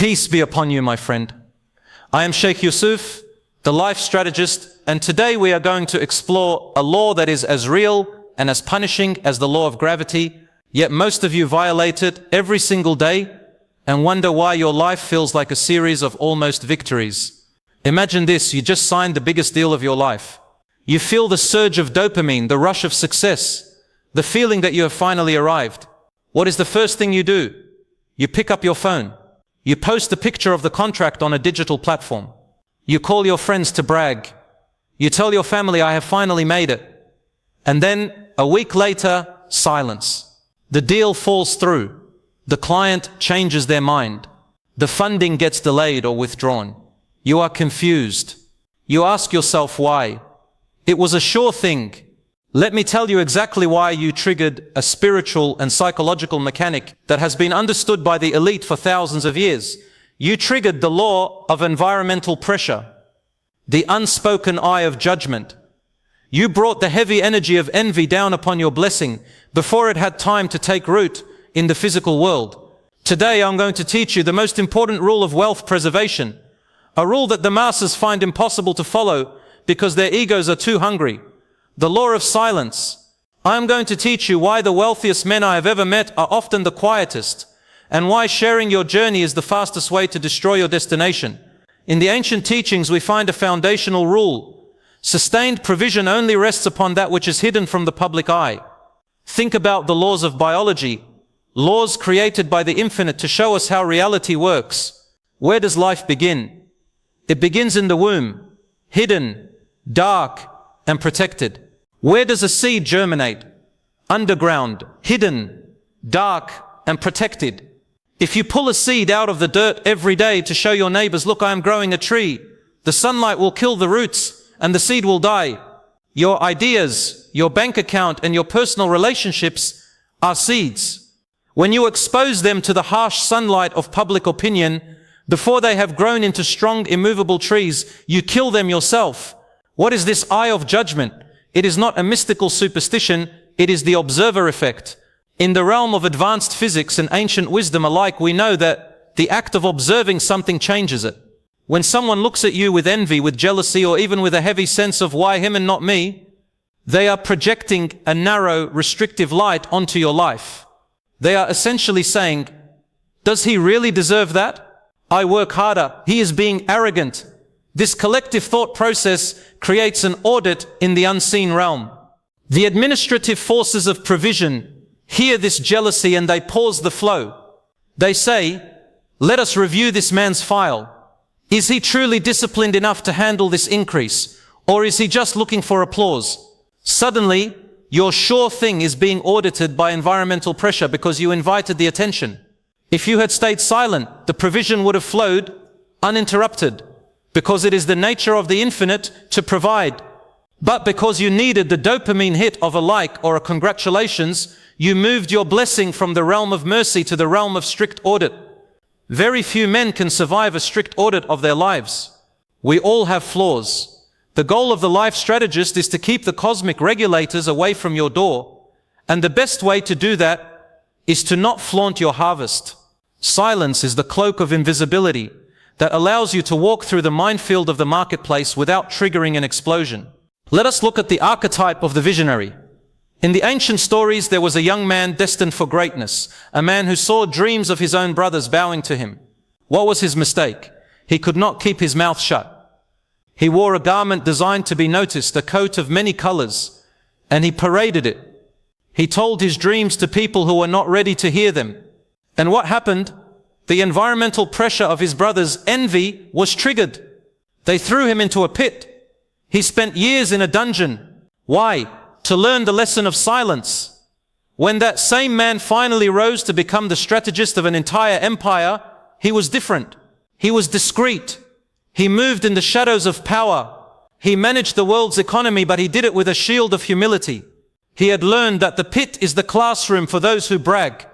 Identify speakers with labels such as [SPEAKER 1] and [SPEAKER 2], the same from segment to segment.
[SPEAKER 1] Peace be upon you, my friend. I am Sheikh Yusuf, the Life Strategist, and today we are going to explore a law that is as real and as punishing as the law of gravity, yet most of you violate it every single day and wonder why your life feels like a series of almost victories. Imagine this, you just signed the biggest deal of your life. You feel the surge of dopamine, the rush of success, the feeling that you have finally arrived. What is the first thing you do? You pick up your phone. You post a picture of the contract on a digital platform. You call your friends to brag. You tell your family, I have finally made it. And then, a week later, silence. The deal falls through. The client changes their mind. The funding gets delayed or withdrawn. You are confused. You ask yourself why. It was a sure thing. Let me tell you exactly why you triggered a spiritual and psychological mechanic that has been understood by the elite for thousands of years. You triggered the law of environmental pressure, the unspoken eye of judgment. You brought the heavy energy of envy down upon your blessing before it had time to take root in the physical world. Today I'm going to teach you the most important rule of wealth preservation, a rule that the masses find impossible to follow because their egos are too hungry. The law of silence. I am going to teach you why the wealthiest men I have ever met are often the quietest, and why sharing your journey is the fastest way to destroy your destination. In the ancient teachings we find a foundational rule. Sustained provision only rests upon that which is hidden from the public eye. Think about the laws of biology, laws created by the infinite to show us how reality works. Where does life begin? It begins in the womb, hidden, dark, and protected. Where does a seed germinate? Underground, hidden, dark, and protected. If you pull a seed out of the dirt every day to show your neighbors, look, I am growing a tree, the sunlight will kill the roots and the seed will die. Your ideas, your bank account, and your personal relationships are seeds. When you expose them to the harsh sunlight of public opinion, before they have grown into strong, immovable trees, you kill them yourself. What is this eye of judgment? It is not a mystical superstition, it is the observer effect. In the realm of advanced physics and ancient wisdom alike, we know that the act of observing something changes it. When someone looks at you with envy, with jealousy, or even with a heavy sense of why him and not me, they are projecting a narrow, restrictive light onto your life. They are essentially saying, does he really deserve that? I work harder. He is being arrogant. This collective thought process creates an audit in the unseen realm. The administrative forces of provision hear this jealousy and they pause the flow. They say, let us review this man's file. Is he truly disciplined enough to handle this increase? Or is he just looking for applause? Suddenly, your sure thing is being audited by environmental pressure because you invited the attention. If you had stayed silent, the provision would have flowed uninterrupted, because it is the nature of the infinite to provide. But because you needed the dopamine hit of a like or a congratulations, you moved your blessing from the realm of mercy to the realm of strict audit. Very few men can survive a strict audit of their lives. We all have flaws. The goal of the life strategist is to keep the cosmic regulators away from your door. And the best way to do that is to not flaunt your harvest. Silence is the cloak of invisibility that allows you to walk through the minefield of the marketplace without triggering an explosion. Let us look at the archetype of the visionary. In the ancient stories, there was a young man destined for greatness, a man who saw dreams of his own brothers bowing to him. What was his mistake? He could not keep his mouth shut. He wore a garment designed to be noticed, a coat of many colors, and he paraded it. He told his dreams to people who were not ready to hear them. And what happened? The environmental pressure of his brothers' envy was triggered. They threw him into a pit. He spent years in a dungeon. Why? To learn the lesson of silence. When that same man finally rose to become the strategist of an entire empire, he was different. He was discreet. He moved in the shadows of power. He managed the world's economy, but he did it with a shield of humility. He had learned that the pit is the classroom for those who brag.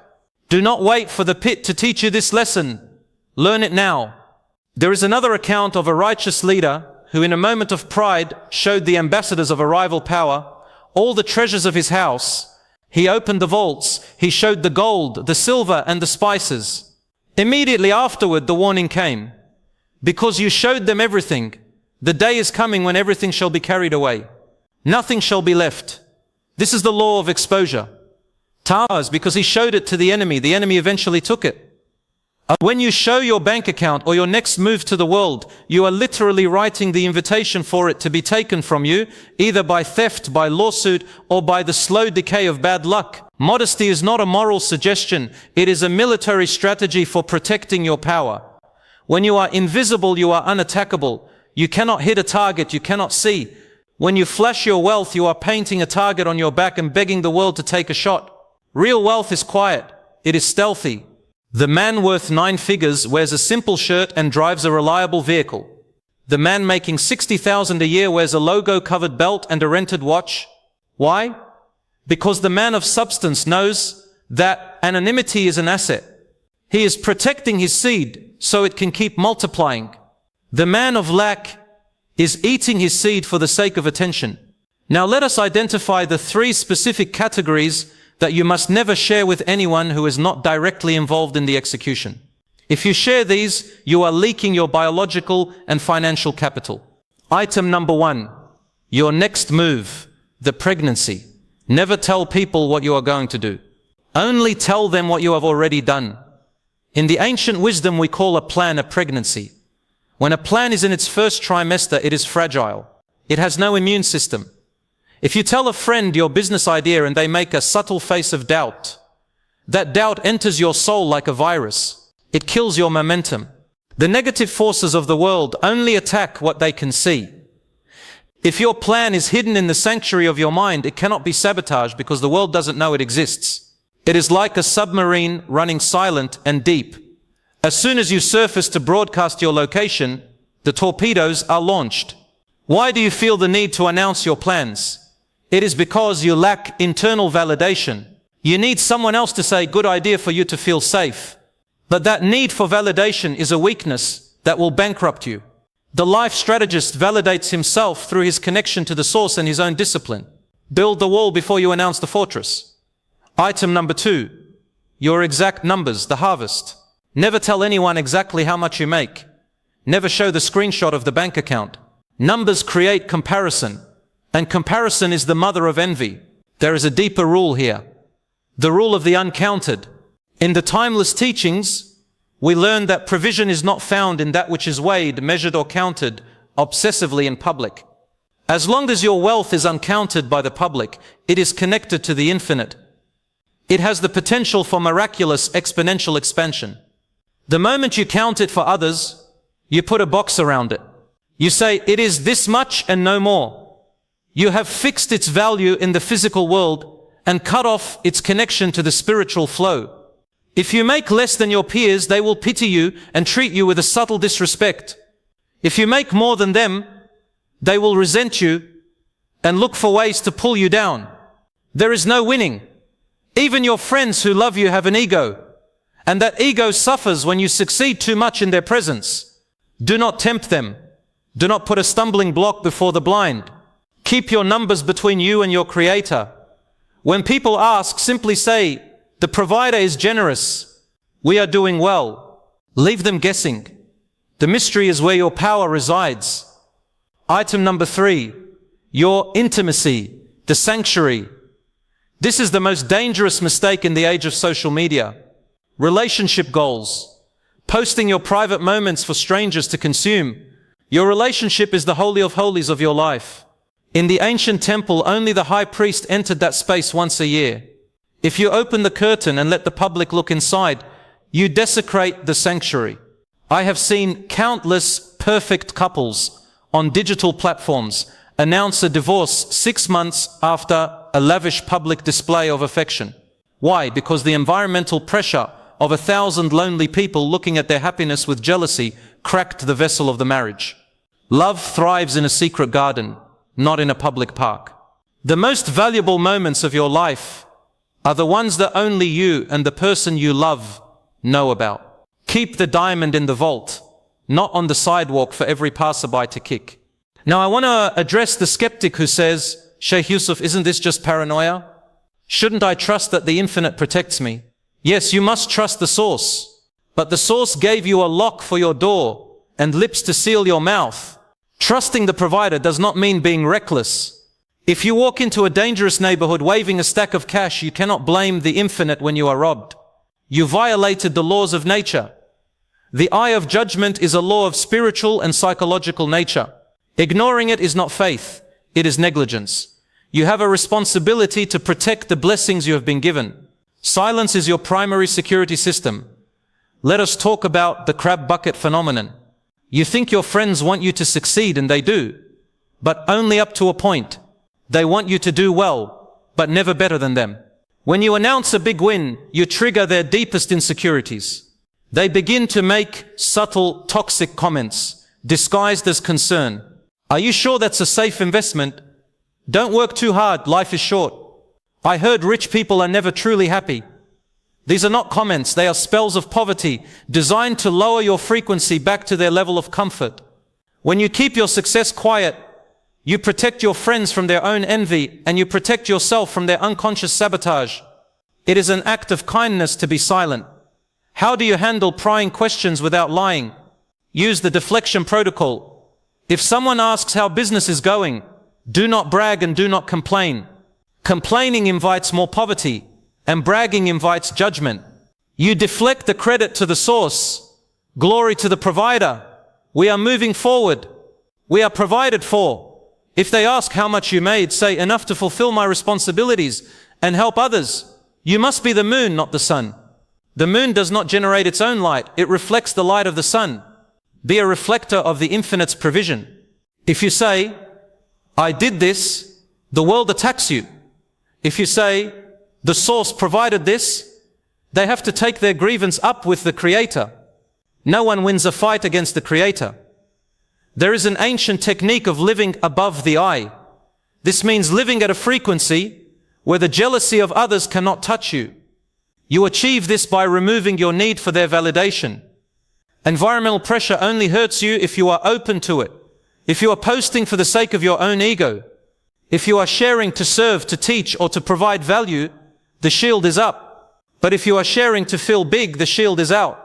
[SPEAKER 1] Do not wait for the pit to teach you this lesson. Learn it now. There is another account of a righteous leader who in a moment of pride showed the ambassadors of a rival power all the treasures of his house. He opened the vaults. He showed the gold, the silver, and the spices. Immediately afterward, the warning came. Because you showed them everything, the day is coming when everything shall be carried away. Nothing shall be left. This is the law of exposure. Tars, because he showed it to the enemy eventually took it. When you show your bank account or your next move to the world, you are literally writing the invitation for it to be taken from you, either by theft, by lawsuit, or by the slow decay of bad luck. Modesty is not a moral suggestion. It is a military strategy for protecting your power. When you are invisible, you are unattackable. You cannot hit a target you cannot see. When you flash your wealth, you are painting a target on your back and begging the world to take a shot. Real wealth is quiet. It is stealthy. The man worth 9 figures wears a simple shirt and drives a reliable vehicle. The man making 60,000 a year wears a logo-covered belt and a rented watch. Why? Because the man of substance knows that anonymity is an asset. He is protecting his seed so it can keep multiplying. The man of lack is eating his seed for the sake of attention. Now let us identify the 3 specific categories that you must never share with anyone who is not directly involved in the execution. If you share these, you are leaking your biological and financial capital. Item number 1, your next move, the pregnancy. Never tell people what you are going to do. Only tell them what you have already done. In the ancient wisdom, we call a plan a pregnancy. When a plan is in its first trimester, it is fragile. It has no immune system. If you tell a friend your business idea and they make a subtle face of doubt, that doubt enters your soul like a virus. It kills your momentum. The negative forces of the world only attack what they can see. If your plan is hidden in the sanctuary of your mind, it cannot be sabotaged because the world doesn't know it exists. It is like a submarine running silent and deep. As soon as you surface to broadcast your location, the torpedoes are launched. Why do you feel the need to announce your plans? It is because you lack internal validation. You need someone else to say, good idea, for you to feel safe. But that need for validation is a weakness that will bankrupt you. The life strategist validates himself through his connection to the source and his own discipline. Build the wall before you announce the fortress. Item number 2, your exact numbers, the harvest. Never tell anyone exactly how much you make. Never show the screenshot of the bank account. Numbers create comparison. And comparison is the mother of envy. There is a deeper rule here. The rule of the uncounted. In the timeless teachings, we learn that provision is not found in that which is weighed, measured or counted obsessively in public. As long as your wealth is uncounted by the public, it is connected to the infinite. It has the potential for miraculous exponential expansion. The moment you count it for others, you put a box around it. You say, it is this much and no more. You have fixed its value in the physical world and cut off its connection to the spiritual flow. If you make less than your peers, they will pity you and treat you with a subtle disrespect. If you make more than them, they will resent you and look for ways to pull you down. There is no winning. Even your friends who love you have an ego, and that ego suffers when you succeed too much in their presence. Do not tempt them. Do not put a stumbling block before the blind. Keep your numbers between you and your Creator. When people ask, simply say, the provider is generous. We are doing well. Leave them guessing. The mystery is where your power resides. Item number 3, your intimacy, the sanctuary. This is the most dangerous mistake in the age of social media. Relationship goals. Posting your private moments for strangers to consume. Your relationship is the holy of holies of your life. In the ancient temple, only the high priest entered that space once a year. If you open the curtain and let the public look inside, you desecrate the sanctuary. I have seen countless perfect couples on digital platforms announce a divorce 6 months after a lavish public display of affection. Why? Because the environmental pressure of 1,000 lonely people looking at their happiness with jealousy cracked the vessel of the marriage. Love thrives in a secret garden, not in a public park. The most valuable moments of your life are the ones that only you and the person you love know about. Keep the diamond in the vault, not on the sidewalk for every passerby to kick. Now I want to address the skeptic who says, Sheikh Yusuf, isn't this just paranoia? Shouldn't I trust that the infinite protects me? Yes, you must trust the source. but the source gave you a lock for your door and lips to seal your mouth. Trusting the provider does not mean being reckless. If you walk into a dangerous neighborhood waving a stack of cash, you cannot blame the infinite when you are robbed. You violated the laws of nature. The eye of judgment is a law of spiritual and psychological nature. Ignoring it is not faith, it is negligence. You have a responsibility to protect the blessings you have been given. Silence is your primary security system. Let us talk about the crab bucket phenomenon. You think your friends want you to succeed, and they do, but only up to a point. They want you to do well, but never better than them. When you announce a big win, you trigger their deepest insecurities. They begin to make subtle, toxic comments, disguised as concern. Are you sure that's a safe investment? Don't work too hard, life is short. I heard rich people are never truly happy. These are not comments, they are spells of poverty, designed to lower your frequency back to their level of comfort. When you keep your success quiet, you protect your friends from their own envy, and you protect yourself from their unconscious sabotage. It is an act of kindness to be silent. How do you handle prying questions without lying? Use the deflection protocol. If someone asks how business is going, do not brag and do not complain. Complaining invites more poverty, and bragging invites judgment. You deflect the credit to the source. Glory to the provider. We are moving forward. We are provided for. If they ask how much you made, say enough to fulfill my responsibilities and help others. You must be the moon, not the sun. The moon does not generate its own light. It reflects the light of the sun. Be a reflector of the infinite's provision. If you say, I did this, the world attacks you. If you say, the source provided this, they have to take their grievance up with the Creator. No one wins a fight against the Creator. There is an ancient technique of living above the eye. This means living at a frequency where the jealousy of others cannot touch you. You achieve this by removing your need for their validation. Environmental pressure only hurts you if you are open to it. If you are posting for the sake of your own ego, if you are sharing to serve, to teach, or to provide value, the shield is up. But if you are sharing to feel big, the shield is out.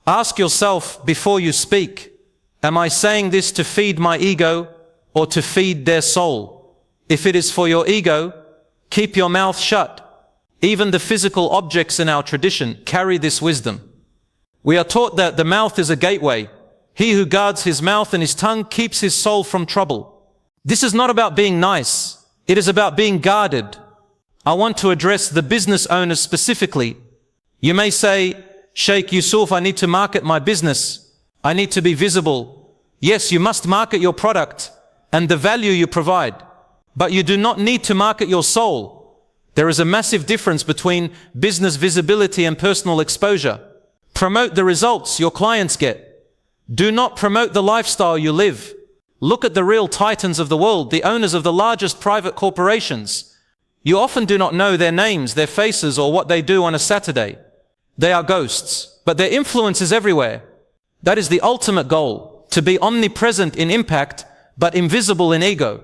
[SPEAKER 1] Ask yourself before you speak, am I saying this to feed my ego or to feed their soul? If it is for your ego, keep your mouth shut. Even the physical objects in our tradition carry this wisdom. We are taught that the mouth is a gateway. He who guards his mouth and his tongue keeps his soul from trouble. This is not about being nice. It is about being guarded. I want to address the business owners specifically. You may say, Sheikh Yusuf, I need to market my business. I need to be visible. Yes, you must market your product and the value you provide, but you do not need to market your soul. There is a massive difference between business visibility and personal exposure. Promote the results your clients get. Do not promote the lifestyle you live. Look at the real titans of the world, the owners of the largest private corporations. You often do not know their names, their faces, or what they do on a Saturday. They are ghosts, but their influence is everywhere. That is the ultimate goal, to be omnipresent in impact, but invisible in ego.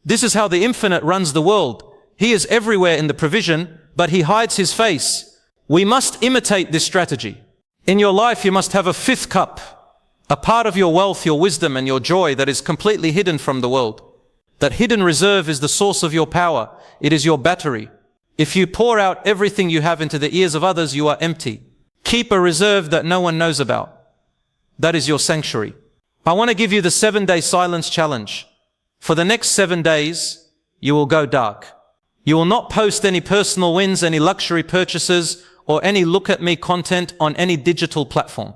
[SPEAKER 1] This is how the infinite runs the world. He is everywhere in the provision, but he hides his face. We must imitate this strategy. In your life, you must have a fifth cup, a part of your wealth, your wisdom, and your joy that is completely hidden from the world. That hidden reserve is the source of your power. It is your battery. If you pour out everything you have into the ears of others, you are empty. Keep a reserve that no one knows about. That is your sanctuary. I want to give you the 7-day silence challenge. For the next 7 days, you will go dark. You will not post any personal wins, any luxury purchases, or any look at me content on any digital platform.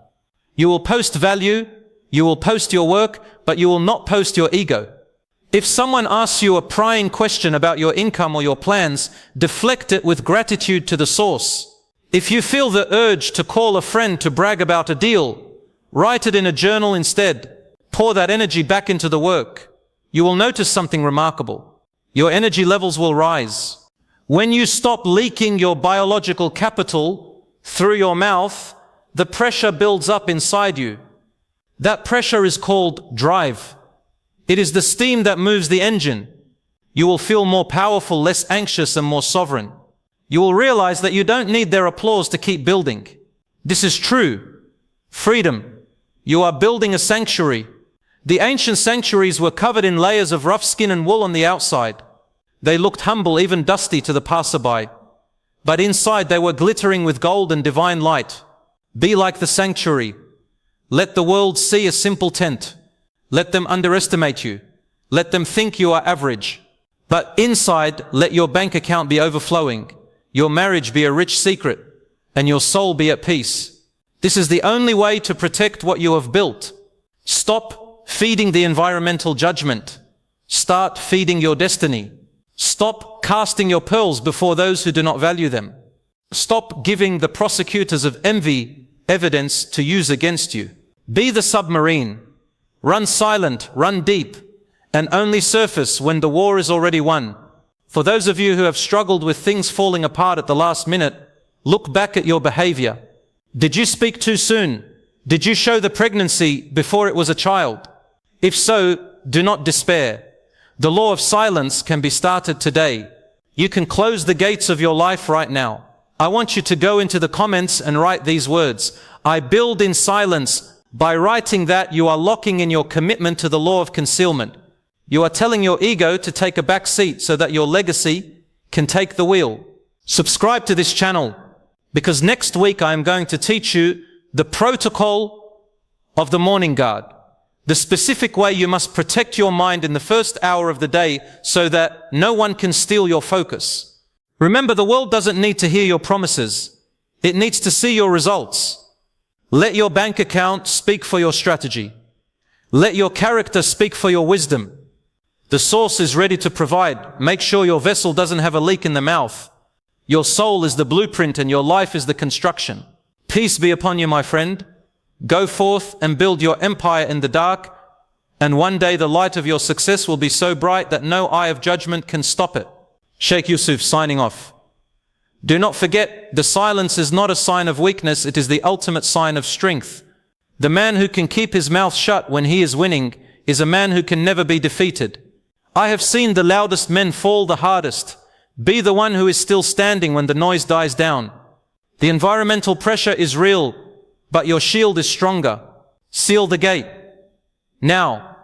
[SPEAKER 1] You will post value, you will post your work, but you will not post your ego. If someone asks you a prying question about your income or your plans, deflect it with gratitude to the source. If you feel the urge to call a friend to brag about a deal, write it in a journal instead. Pour that energy back into the work. You will notice something remarkable. Your energy levels will rise. When you stop leaking your biological capital through your mouth, the pressure builds up inside you. That pressure is called drive. It is the steam that moves the engine. You will feel more powerful, less anxious, and more sovereign. You will realize that you don't need their applause to keep building. This is true. Freedom. You are building a sanctuary. The ancient sanctuaries were covered in layers of rough skin and wool on the outside. They looked humble, even dusty to the passerby. But inside they were glittering with gold and divine light. Be like the sanctuary. Let the world see a simple tent. Let them underestimate you. Let them think you are average. But inside, let your bank account be overflowing, your marriage be a rich secret, and your soul be at peace. This is the only way to protect what you have built. Stop feeding the environmental judgment. Start feeding your destiny. Stop casting your pearls before those who do not value them. Stop giving the prosecutors of envy evidence to use against you. Be the submarine. Run silent, run deep, and only surface when the war is already won. For those of you who have struggled with things falling apart at the last minute, look back at your behavior. Did you speak too soon? Did you show the pregnancy before it was a child? If so, do not despair. The law of silence can be started today. You can close the gates of your life right now. I want you to go into the comments and write these words. I build in silence. By writing that, you are locking in your commitment to the law of concealment. You are telling your ego to take a back seat so that your legacy can take the wheel. Subscribe to this channel, because next week I am going to teach you the protocol of the morning guard, the specific way you must protect your mind in the first hour of the day so that no one can steal your focus. Remember, the world doesn't need to hear your promises. It needs to see your results. Let your bank account speak for your strategy. Let your character speak for your wisdom. The source is ready to provide. Make sure your vessel doesn't have a leak in the mouth. Your soul is the blueprint and your life is the construction. Peace be upon you, my friend. Go forth and build your empire in the dark, and one day the light of your success will be so bright that no eye of judgment can stop it. Sheikh Yusuf signing off. Do not forget, the silence is not a sign of weakness, it is the ultimate sign of strength. The man who can keep his mouth shut when he is winning is a man who can never be defeated. I have seen the loudest men fall the hardest. Be the one who is still standing when the noise dies down. The environmental pressure is real, but your shield is stronger. Seal the gate. Now.